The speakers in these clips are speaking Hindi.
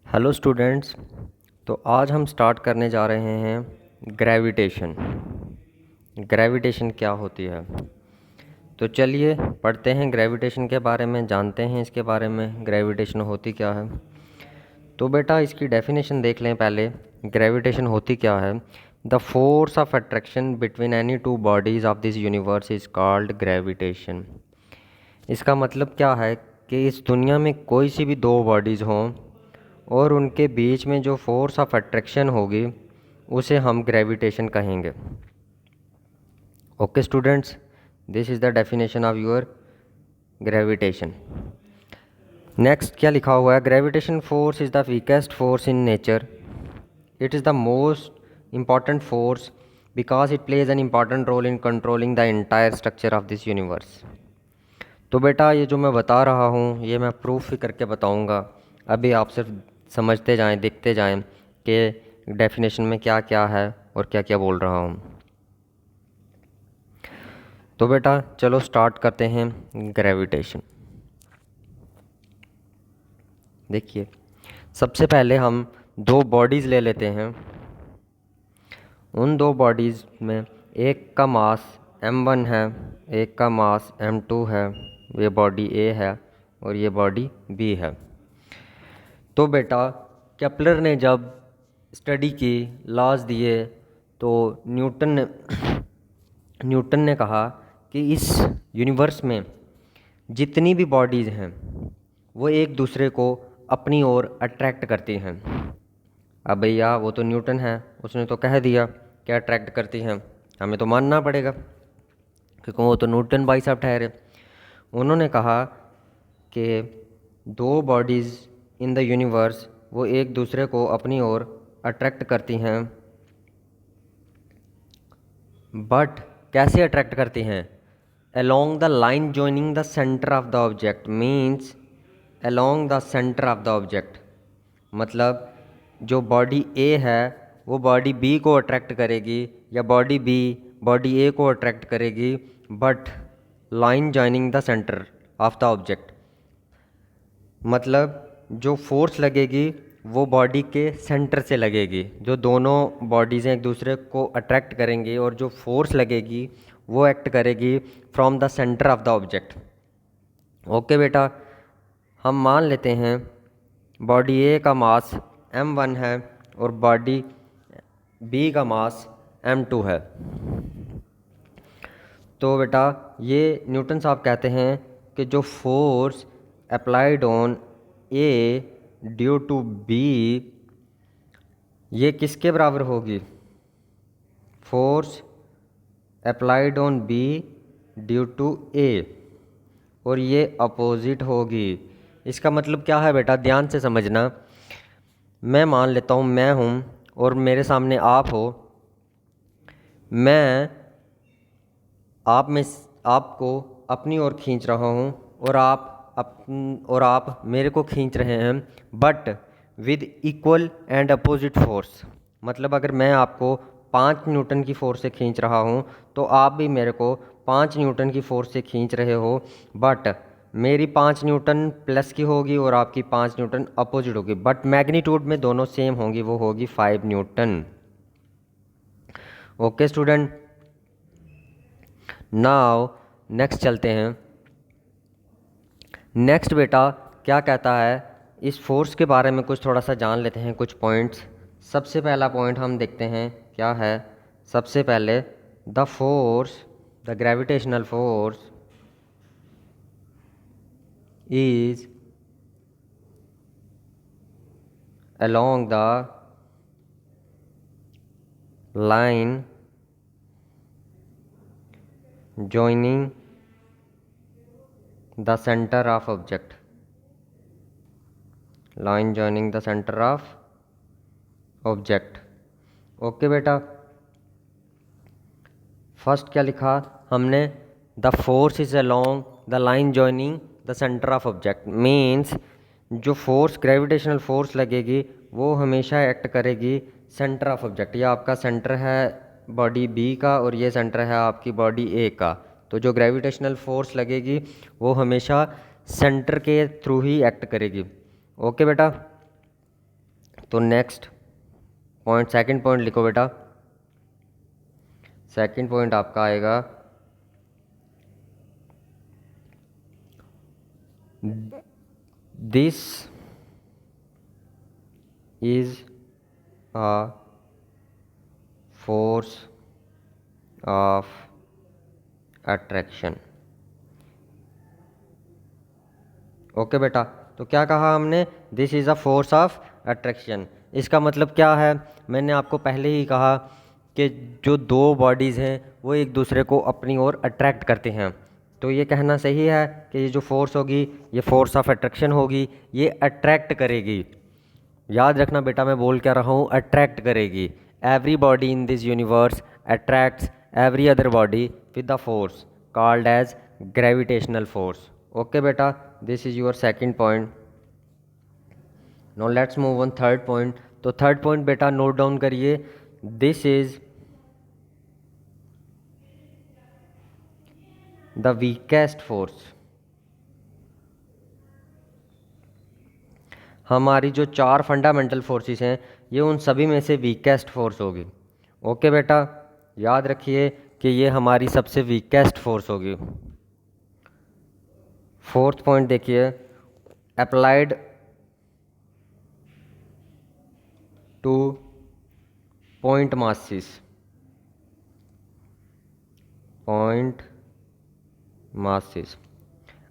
Hello students. तो आज हम स्टार्ट करने जा रहे हैं ग्रेविटेशन। ग्रेविटेशन क्या होती है? तो चलिए पढ़ते हैं ग्रेविटेशन के बारे में, जानते हैं इसके बारे में ग्रेविटेशन होती क्या है। तो बेटा इसकी डेफिनेशन देख लें पहले। ग्रेविटेशन होती क्या है? The force of attraction between any two bodies of this universe is called gravitation. इसका मतलब क्या है कि इस दुनिया में कोई सी भी दो बॉडीज़ हों और उनके बीच में जो फोर्स ऑफ अट्रैक्शन होगी उसे हम ग्रेविटेशन कहेंगे। Okay students, this is the definition of your gravitation. Next क्या लिखा हुआ है? Gravitation force is the weakest force in nature. It is the most important force because it plays an important role in controlling the entire structure of this universe. तो बेटा ये जो मैं बता रहा हूँ ये मैं प्रूफ भी करके बताऊँगा। अभी आप सिर्फ समझते जाएं, देखते जाएं कि डेफिनेशन में क्या क्या है और क्या क्या बोल रहा हूँ। तो बेटा चलो स्टार्ट करते हैं ग्रेविटेशन। देखिए सबसे पहले हम दो बॉडीज़ ले लेते हैं। उन दो बॉडीज़ में एक का मास m1 है, एक का मास m2 है। ये बॉडी A है और ये बॉडी B है। तो बेटा केपलर ने जब स्टडी की, लॉज दिए, तो न्यूटन ने कहा कि इस यूनिवर्स में जितनी भी बॉडीज़ हैं वो एक दूसरे को अपनी ओर अट्रैक्ट करती हैं। अब भैया वो तो न्यूटन है, उसने तो कह दिया कि अट्रैक्ट करती हैं, हमें तो मानना पड़ेगा क्योंकि वो तो न्यूटन भाई साहब ठहरे। उन्होंने कहा कि दो बॉडीज़ इन द यूनिवर्स वो एक दूसरे को अपनी ओर अट्रैक्ट करती हैं, बट कैसे अट्रैक्ट करती हैं? Along the line joining the centre of the object, means along the centre of the object. मतलब जो बॉडी ए है वो बॉडी बी को अट्रैक्ट करेगी या बॉडी बी बॉडी ए को अट्रैक्ट करेगी, but line joining the centre of the object. मतलब जो फोर्स लगेगी वो बॉडी के सेंटर से लगेगी। जो दोनों बॉडीज़ एक दूसरे को अट्रैक्ट करेंगी और जो फोर्स लगेगी वो एक्ट करेगी from the centre of the object. Okay बेटा, हम मान लेते हैं बॉडी ए का मास m1 है और बॉडी बी का मास m2 है। तो बेटा ये न्यूटन साहब कहते हैं कि जो force applied on A due to B ये किसके बराबर होगी? Force applied on B due to A, और ये अपोजिट होगी। इसका मतलब क्या है बेटा, ध्यान से समझना। मैं मान लेता हूँ मैं हूँ और मेरे सामने आप हो। मैं आपको अपनी ओर खींच रहा हूँ और आप मेरे को खींच रहे हैं, but with equal and opposite force. मतलब अगर मैं आपको 5 न्यूटन की फोर्स से खींच रहा हूँ तो आप भी मेरे को 5 न्यूटन की फोर्स से खींच रहे हो, बट मेरी 5 न्यूटन प्लस की होगी और आपकी 5 न्यूटन अपोजिट होगी, बट मैग्नीट्यूड में दोनों सेम होंगी, वो होगी 5 Newton. Okay student, now next चलते हैं। नेक्स्ट बेटा क्या कहता है, इस फोर्स के बारे में कुछ थोड़ा सा जान लेते हैं, कुछ पॉइंट्स। सबसे पहला पॉइंट हम देखते हैं क्या है। सबसे पहले the force, the gravitational force is along the line joining the center of object, line joining the center of object। Okay बेटा, फर्स्ट क्या लिखा हमने? The force is along the line joining the centre of object, means जो फोर्स ग्रेविटेशनल फोर्स लगेगी वो हमेशा एक्ट करेगी सेंटर ऑफ ऑब्जेक्ट। ये आपका सेंटर है बॉडी बी का और ये सेंटर है आपकी बॉडी ए का, तो जो ग्रेविटेशनल फोर्स लगेगी वो हमेशा सेंटर के थ्रू ही एक्ट करेगी। ओके बेटा, तो नेक्स्ट पॉइंट, सेकंड पॉइंट लिखो बेटा। सेकंड पॉइंट आपका आएगा this is a force of attraction. Okay बेटा, तो क्या कहा हमने? This is a force of attraction. इसका मतलब क्या है? मैंने आपको पहले ही कहा कि जो दो बॉडीज़ हैं वो एक दूसरे को अपनी ओर अट्रैक्ट करते हैं। तो ये कहना सही है कि ये जो फोर्स होगी ये फोर्स ऑफ अट्रैक्शन होगी, ये अट्रैक्ट करेगी। याद रखना बेटा, मैं बोल क्या रहा हूँ, अट्रैक्ट करेगी। Every body in this universe attracts every other body with the force called as gravitational force. Okay बेटा, this is your second point. Now let's move on third point. तो थर्ड पॉइंट बेटा नोट डाउन करिए। This is the weakest force. हमारी जो चार फंडामेंटल फोर्सेस हैं ये उन सभी में से वीकेस्ट फोर्स होगी। ओके बेटा, याद रखिए कि ये हमारी सबसे वीकेस्ट फोर्स होगी। फोर्थ पॉइंट देखिए, applied two point masses. Point masses.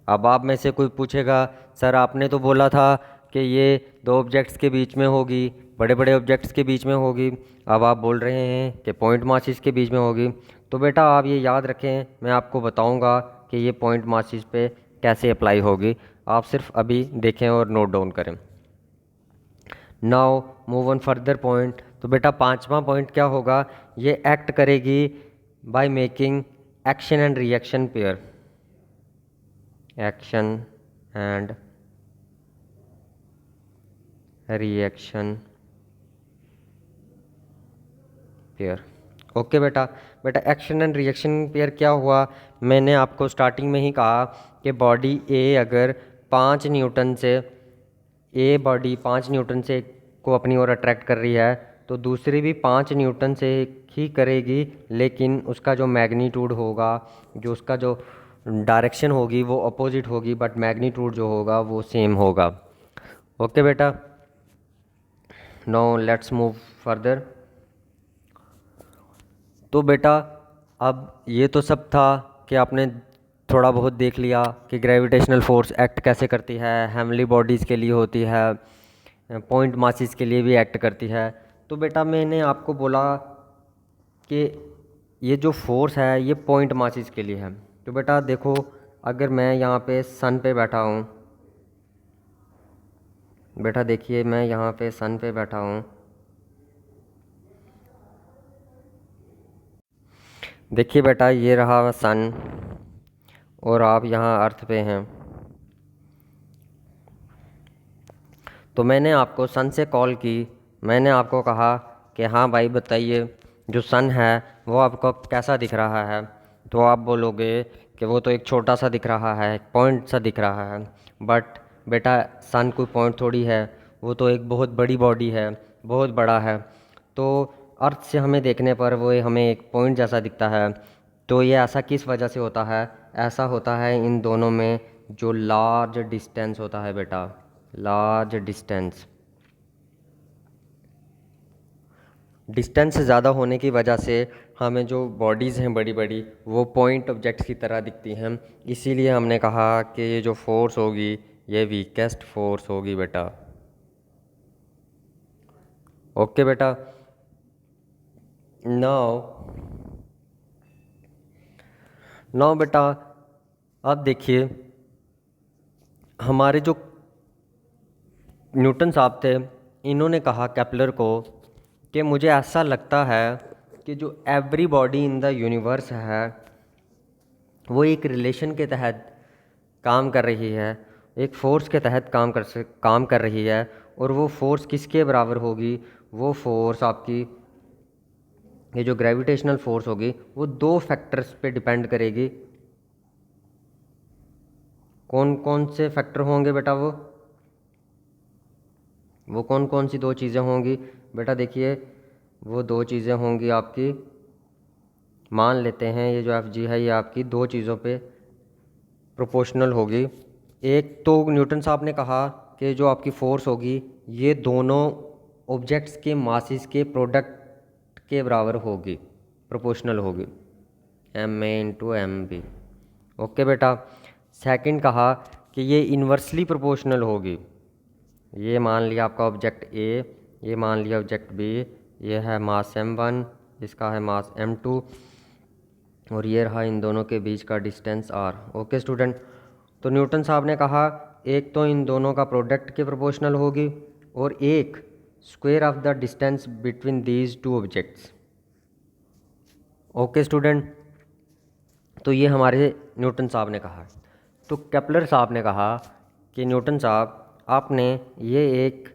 अब आप में से कोई पूछेगा, सर आपने तो बोला था कि ये दो ऑब्जेक्ट्स के बीच में होगी, बड़े बड़े ऑब्जेक्ट्स के बीच में होगी, अब आप बोल रहे हैं कि पॉइंट मासेस के बीच में होगी। तो बेटा आप ये याद रखें, मैं आपको बताऊंगा कि ये पॉइंट मासेस पे कैसे अप्लाई होगी। आप सिर्फ अभी देखें और नोट डाउन करें। Now move on further point. तो बेटा पांचवा पॉइंट क्या होगा? ये एक्ट करेगी by making action and reaction pair. Action and reaction pair. Okay बेटा, बेटा एक्शन एंड रिएक्शन पेयर क्या हुआ? मैंने आपको स्टार्टिंग में ही कहा कि बॉडी ए अगर 5 न्यूटन से, ए बॉडी 5 न्यूटन से को अपनी ओर अट्रैक्ट कर रही है तो दूसरी भी 5 न्यूटन से ही करेगी, लेकिन उसका जो मैग्नीट्यूड होगा, जो उसका जो डायरेक्शन होगी वो अपोजिट होगी, बट मैग्नीट्यूड जो होगा वो सेम होगा। ओके बेटा, नाउ लेट्स मूव फर्दर। तो बेटा अब ये तो सब था कि आपने थोड़ा बहुत देख लिया कि ग्रेविटेशनल फोर्स एक्ट कैसे करती है, हेवनली बॉडीज़ के लिए होती है, पॉइंट मासेस के लिए भी एक्ट करती है। तो बेटा मैंने आपको बोला कि ये जो फोर्स है ये पॉइंट मासेस के लिए है। तो बेटा देखो, अगर मैं यहाँ पे सन पे बैठा हूँ, बेटा देखिए मैं यहाँ पे सन पे बैठा हूँ, देखिए बेटा ये रहा सन और आप यहाँ अर्थ पे हैं। तो मैंने आपको सन से कॉल की, मैंने आपको कहा कि हाँ भाई बताइए जो सन है वो आपको कैसा दिख रहा है? तो आप बोलोगे कि वो तो एक छोटा सा दिख रहा है, एक पॉइंट सा दिख रहा है। बट बेटा सन कोई पॉइंट थोड़ी है, वो तो एक बहुत बड़ी बॉडी है, बहुत बड़ा है। तो अर्थ से हमें देखने पर वो हमें एक पॉइंट जैसा दिखता है। तो ये ऐसा किस वजह से होता है? ऐसा होता है इन दोनों में जो लार्ज डिस्टेंस होता है बेटा, लार्ज डिस्टेंस। डिस्टेंस ज़्यादा होने की वजह से हमें जो बॉडीज़ हैं बड़ी बड़ी वो पॉइंट ऑब्जेक्ट्स की तरह दिखती हैं। इसीलिए हमने कहा कि ये जो फोर्स होगी ये वीकेस्ट फोर्स होगी बेटा। ओके बेटा, नाउ नाउ बेटा अब देखिए हमारे जो न्यूटन साहब थे, इन्होंने कहा केपलर को कि मुझे ऐसा लगता है कि जो every body in the universe है वो एक रिलेशन के तहत काम कर रही है, एक फोर्स के तहत काम कर रही है। और वो फोर्स किसके बराबर होगी? वो फोर्स आपकी ये जो ग्रेविटेशनल फोर्स होगी वो दो फैक्टर्स पे डिपेंड करेगी। कौन कौन से फैक्टर होंगे बेटा? वो वो कौन कौन सी दो चीज़ें होंगी बेटा? देखिए वो दो चीज़ें होंगी आपकी, मान लेते हैं ये जो एफ जी है ये आपकी दो चीज़ों पे प्रोपोर्शनल होगी। एक तो न्यूटन साहब ने कहा कि जो आपकी फोर्स होगी ये दोनों ऑब्जेक्ट्स के मासिस के प्रोडक्ट के बराबर होगी, प्रोपोर्शनल होगी, M A into M B. Okay बेटा। सेकंड कहा कि ये इन्वर्सली प्रोपोर्शनल होगी। ये मान लिया आपका ऑब्जेक्ट ए, ये मान लिया ऑब्जेक्ट बी, ये है मास m1, इसका है मास m2, और ये रहा इन दोनों के बीच का डिस्टेंस r। Okay student. तो न्यूटन साहब ने कहा एक तो इन दोनों का प्रोडक्ट के प्रोपोर्शनल होगी और एक square of the distance between these two objects. Okay student. तो ये हमारे न्यूटन साहब ने कहा। तो केपलर साहब ने कहा कि न्यूटन साहब आपने ये एक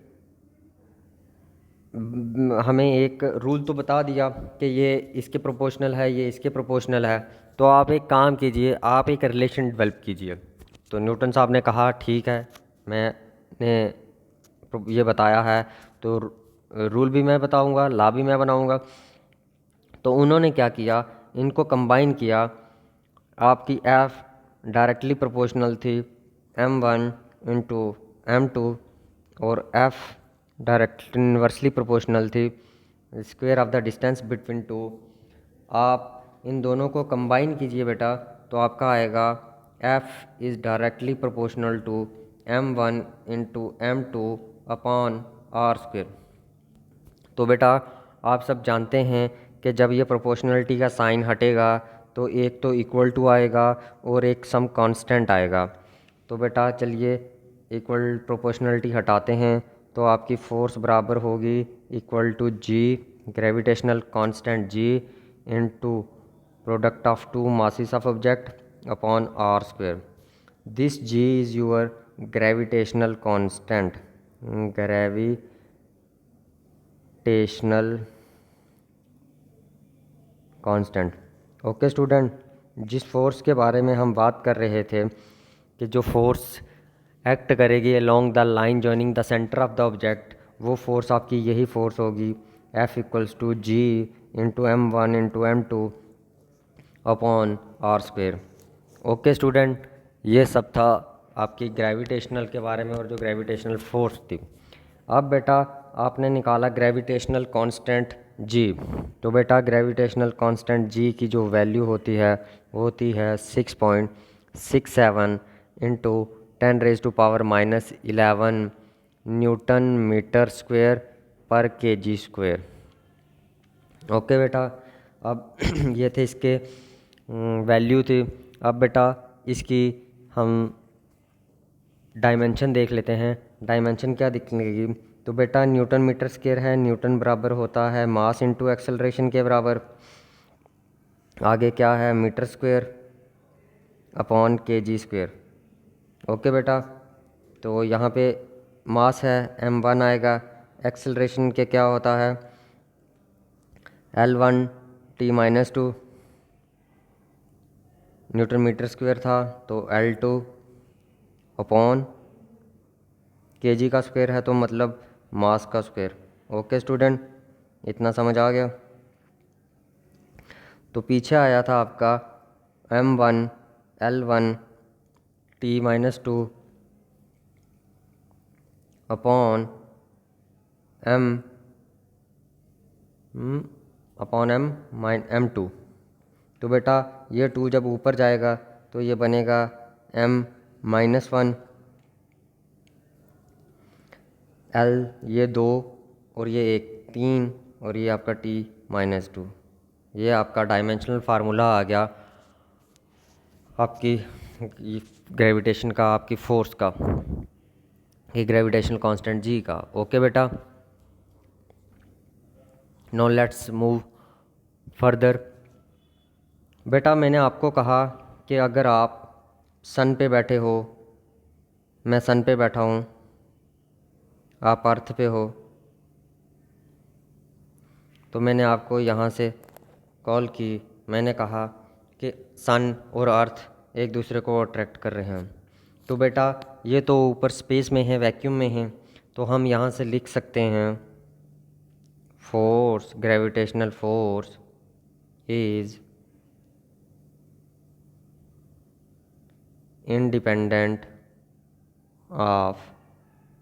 हमें एक रूल तो बता दिया कि ये इसके प्रोपोर्शनल है, ये इसके प्रोपोर्शनल है, तो आप एक काम कीजिए, आप एक रिलेशन डेवलप कीजिए। तो न्यूटन साहब ने कहा ठीक है, मैंने ये बताया है तो रूल भी मैं बताऊंगा, लॉ भी मैं बनाऊंगा। तो उन्होंने क्या किया, इनको कंबाइन किया। आपकी एफ डायरेक्टली प्रोपोर्शनल थी m1 इंटू m2 और एफ डायरेक्ट इन्वर्सली प्रोपोर्शनल थी square of the distance between two. आप इन दोनों को कंबाइन कीजिए बेटा, तो आपका आएगा f is directly proportional to m1 into m2 upon R square. तो बेटा आप सब जानते हैं कि जब ये प्रोपोर्शनलिटी का साइन हटेगा तो एक तो इक्वल टू आएगा और एक सम कांस्टेंट आएगा। तो बेटा चलिए इक्वल प्रोपोर्शनलिटी हटाते हैं, तो आपकी फोर्स बराबर होगी equal to G gravitational constant G into product of two masses of object upon R square. This G is your gravitational constant, gravitational constant. Okay student. जिस फोर्स के बारे में हम बात कर रहे थे कि जो फोर्स एक्ट करेगी along the line joining the centre of the object, वो फोर्स आपकी यही फोर्स होगी F equals to G into m1 into m2 upon R square. Okay student, ये सब था आपकी ग्रेविटेशनल के बारे में और जो ग्रेविटेशनल फोर्स थी। अब बेटा आपने निकाला ग्रेविटेशनल कांस्टेंट g। तो बेटा ग्रेविटेशनल कांस्टेंट g की जो वैल्यू होती है वो होती है 6.67 into 10⁻⁻11 Newton metre square per kg square. Okay बेटा, अब ये थे इसके वैल्यू थी। अब बेटा इसकी हम डायमेंशन देख लेते हैं। डायमेंशन क्या दिखेगी? तो बेटा न्यूटन मीटर स्क्वायर है, न्यूटन बराबर होता है मास इंटू एक्सेलरेशन के बराबर। आगे क्या है? Metre square upon kg square. Okay बेटा, तो यहाँ पे मास है m1 आएगा, एक्सेलरेशन के क्या होता है L1 t-2 Newton metre square था, तो L2 अपॉन kg का स्क्वायर है तो मतलब मास का स्क्वायर। ओके स्टूडेंट, इतना समझ आ गया? तो पीछे आया था आपका m1 L1 t-2 upon m2। तो बेटा ये 2 जब ऊपर जाएगा तो ये बनेगा m-1, L ये 2 और ये 1 3 और ये आपका t-2। ये आपका डायमेंशनल फार्मूला आ गया आपकी ग्रेविटेशन का, आपकी फोर्स का, ये ग्रेविटेशनल कांस्टेंट जी का। ओके बेटा, नो लेट्स मूव फर्दर। बेटा मैंने आपको कहा कि अगर आप सन पे बैठे हो, मैं सन पे बैठा हूँ, आप अर्थ पे हो, तो मैंने आपको यहाँ से कॉल की, मैंने कहा कि सन और अर्थ एक दूसरे को अट्रैक्ट कर रहे हैं। तो बेटा ये तो ऊपर स्पेस में है, वैक्यूम में है, तो हम यहाँ से लिख सकते हैं force, gravitational force is independent of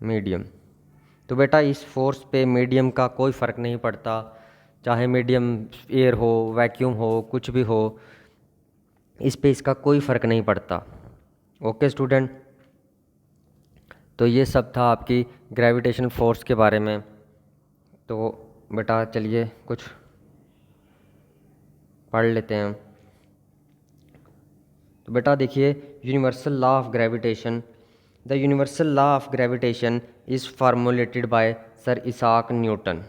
medium. तो बेटा इस फोर्स पे मीडियम का कोई फ़र्क नहीं पड़ता, चाहे मीडियम एयर हो, वैक्यूम हो, कुछ भी हो, इस पे इसका कोई फ़र्क नहीं पड़ता। ओके स्टूडेंट, तो ये सब था आपकी ग्रेविटेशनल फोर्स के बारे में। तो बेटा चलिए कुछ पढ़ लेते हैं। तो बेटा देखिए, universal law of gravitation. The universal law of gravitation is formulated by sir Isaac Newton.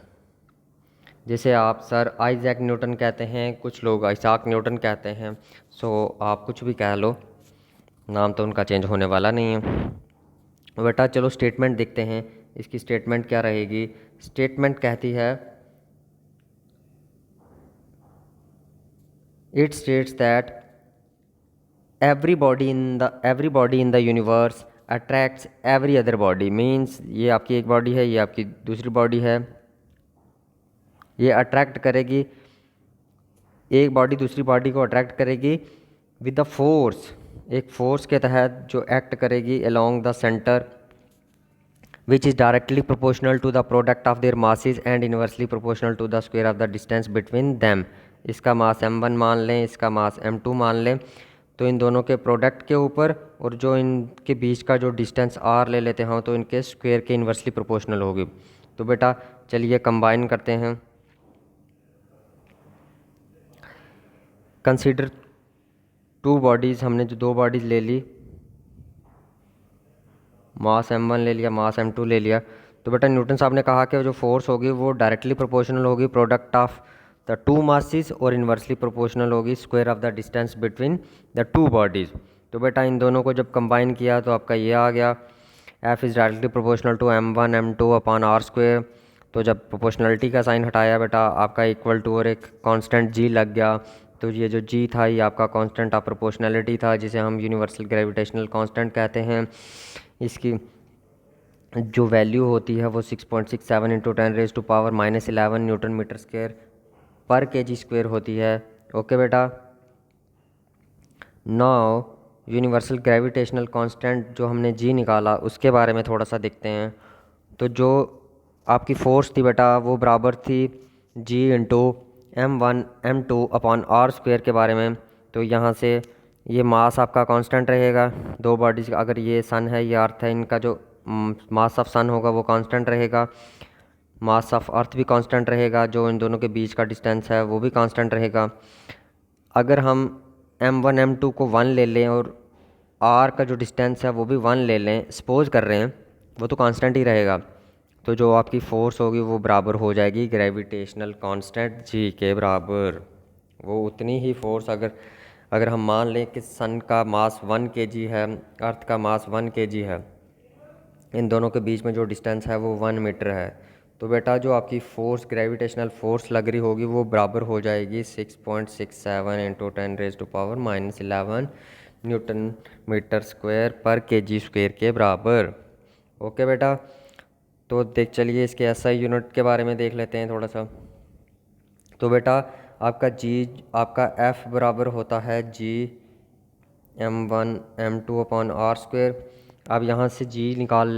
जैसे आप सर आइजैक न्यूटन कहते हैं, कुछ लोग इसाक न्यूटन कहते हैं, सो आप कुछ भी कह लो, नाम तो उनका चेंज होने वाला नहीं है। बेटा चलो स्टेटमेंट देखते हैं, इसकी स्टेटमेंट क्या रहेगी। स्टेटमेंट कहती है, it states that everybody in the universe attracts every other body। Means ये आपकी एक बॉडी है, ये आपकी दूसरी बॉडी है, ये अट्रैक्ट करेगी, एक बॉडी दूसरी बॉडी को अट्रैक्ट करेगी विद द फोर्स, एक फोर्स के तहत जो एक्ट करेगी along the centre, which is directly proportional to the product of their masses and inversely proportional to the square of the distance between them. इसका मास m1 मान लें, इसका मास m2 मान लें, तो इन दोनों के प्रोडक्ट के ऊपर और जो इनके बीच का जो डिस्टेंस r ले लेते हैं तो इनके स्क्वायर के इन्वर्सली प्रोपोर्शनल होगी। तो बेटा चलिए कंबाइन करते हैं। कंसीडर टू बॉडीज़, हमने जो दो बॉडीज़ ले ली, मास m1 ले लिया, मास m2 ले लिया, तो बेटा न्यूटन साहब ने कहा कि जो फोर्स होगी वो डायरेक्टली प्रोपोर्शनल होगी product of the two masses और इन्वर्सली प्रोपोर्शनल होगी square of the distance between the two bodies. तो बेटा इन दोनों को जब कंबाइन किया तो आपका ये आ गया, F is directly proportional to m1 m2 upon r square. तो जब प्रोपोर्शनलिटी का साइन हटाया बेटा आपका इक्वल टू और एक कांस्टेंट g लग गया, तो ये जो g था ये आपका कांस्टेंट ऑफ प्रोपोर्शनलिटी था, जिसे हम यूनिवर्सल ग्रेविटेशनल कांस्टेंट कहते हैं। इसकी जो वैल्यू होती है वो 6.67 into 10⁻⁻11 Newton metre square per kg square होती है। ओके बेटा, नाउ यूनिवर्सल ग्रेविटेशनल कांस्टेंट जो हमने g निकाला उसके बारे में थोड़ा सा देखते हैं। तो जो आपकी फोर्स थी बेटा वो बराबर थी g into m1 m2 upon r square के बारे में। तो यहाँ से ये मास आपका कांस्टेंट रहेगा, दो बॉडीज़, अगर ये सन है ये अर्थ है, इनका जो मास ऑफ सन होगा वो कांस्टेंट रहेगा, मास ऑफ अर्थ भी कांस्टेंट रहेगा, जो इन दोनों के बीच का डिस्टेंस है वो भी कांस्टेंट रहेगा। अगर हम m1 m2 को 1 ले लें और r का जो डिस्टेंस है वो भी 1 ले लें, सपोज कर रहे हैं, वो तो कांस्टेंट ही रहेगा। तो जो आपकी फ़ोर्स होगी वो बराबर हो जाएगी ग्रेविटेशनल कांस्टेंट g के बराबर। वो उतनी ही फोर्स अगर हम मान लें कि सन का मास 1 kg है, अर्थ का मास 1 kg है, इन दोनों के बीच में जो डिस्टेंस है वो 1 मीटर है, तो बेटा जो आपकी फोर्स ग्रेविटेशनल फोर्स लग रही होगी वो बराबर हो जाएगी 6.67 into 10⁻⁻11 Newton metre square per kg square के बराबर। ओके बेटा, तो देख चलिए इसके SI यूनिट के बारे में देख लेते हैं थोड़ा सा। तो बेटा आपका F बराबर होता है g m1 m2 upon r square. अब यहाँ से g निकाल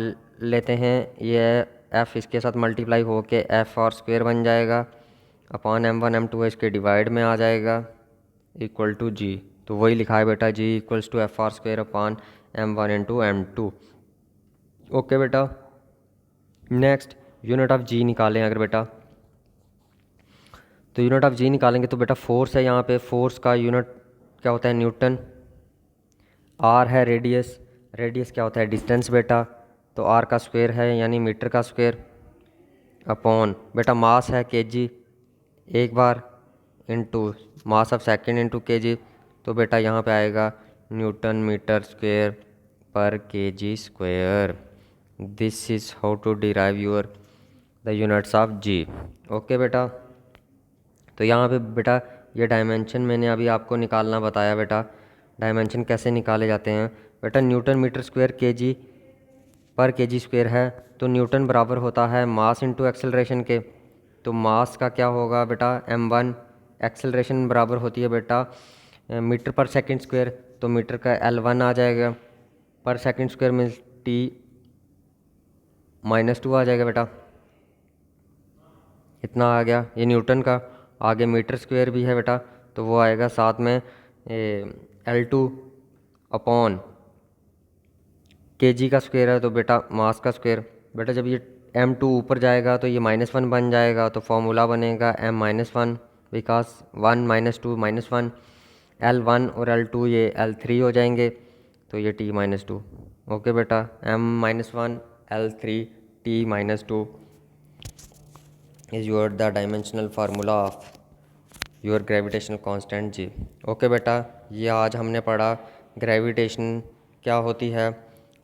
लेते हैं, ये F इसके साथ मल्टीप्लाई हो के एफ आर स्क्वायर बन जाएगा, अपॉन m1 m2 इसके डिवाइड में आ जाएगा इक्वल टू g। तो वही लिखा है बेटा, g equals to F R square upon m1 into m2। Okay बेटा, नेक्स्ट यूनिट ऑफ g निकालें अगर बेटा, तो यूनिट ऑफ g निकालेंगे तो बेटा फोर्स है, यहाँ पे फोर्स का यूनिट क्या होता है न्यूटन, r है रेडियस, रेडियस क्या होता है डिस्टेंस बेटा, तो r का स्क्वायर है यानी मीटर का स्क्वायर, अपॉन बेटा मास है kg एक बार, into mass of second into kg, तो बेटा यहाँ पे आएगा newton metre square per kg square. This is how to derive your the units of g। Okay बेटा, तो यहाँ पे बेटा ये डायमेंशन मैंने अभी आपको निकालना बताया बेटा, डायमेंशन कैसे निकाले जाते हैं बेटा, न्यूटन मीटर स्क्वायर kg पर केजी स्क्वायर है, तो न्यूटन बराबर होता है मास इंटू एक्सेलरेशन के। तो मास का क्या होगा बेटा m1, एक्सेलरेशन बराबर होती है बेटा मीटर पर सेकंड स्क्वायर, तो मीटर का L1 आ जाएगा, पर सेकंड स्क्वायर मीन्स T-2 आ जाएगा बेटा। इतना आ गया ये न्यूटन का। आगे मीटर स्क्वायर भी है बेटा, तो वो आएगा साथ में L2 अपॉन केजी का स्क्वायर है, तो बेटा मास का स्क्वायर। बेटा जब ये m2 ऊपर जाएगा तो ये -1 बन जाएगा, तो फॉर्मूला बनेगा m-1 बिकॉज 1 -2 -1, L1 और L2 ये L3 हो जाएंगे, तो ये T-2। ओके बेटा, m-1 L3 T-2 is your the dimensional formula of your gravitational constant ji. Okay बेटा, ये आज हमने पढ़ा ग्रेविटेशन क्या होती है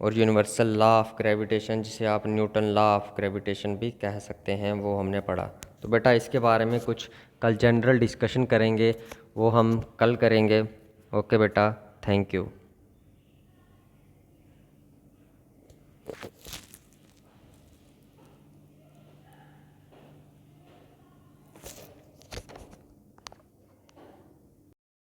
और यूनिवर्सल लॉ ऑफ ग्रेविटेशन, जिसे आप न्यूटन लॉ ऑफ ग्रेविटेशन भी कह सकते हैं, वो हमने पढ़ा। तो बेटा इसके बारे में कुछ कल जनरल डिस्कशन करेंगे, वो हम कल करेंगे। ओके बेटा, थैंक यू।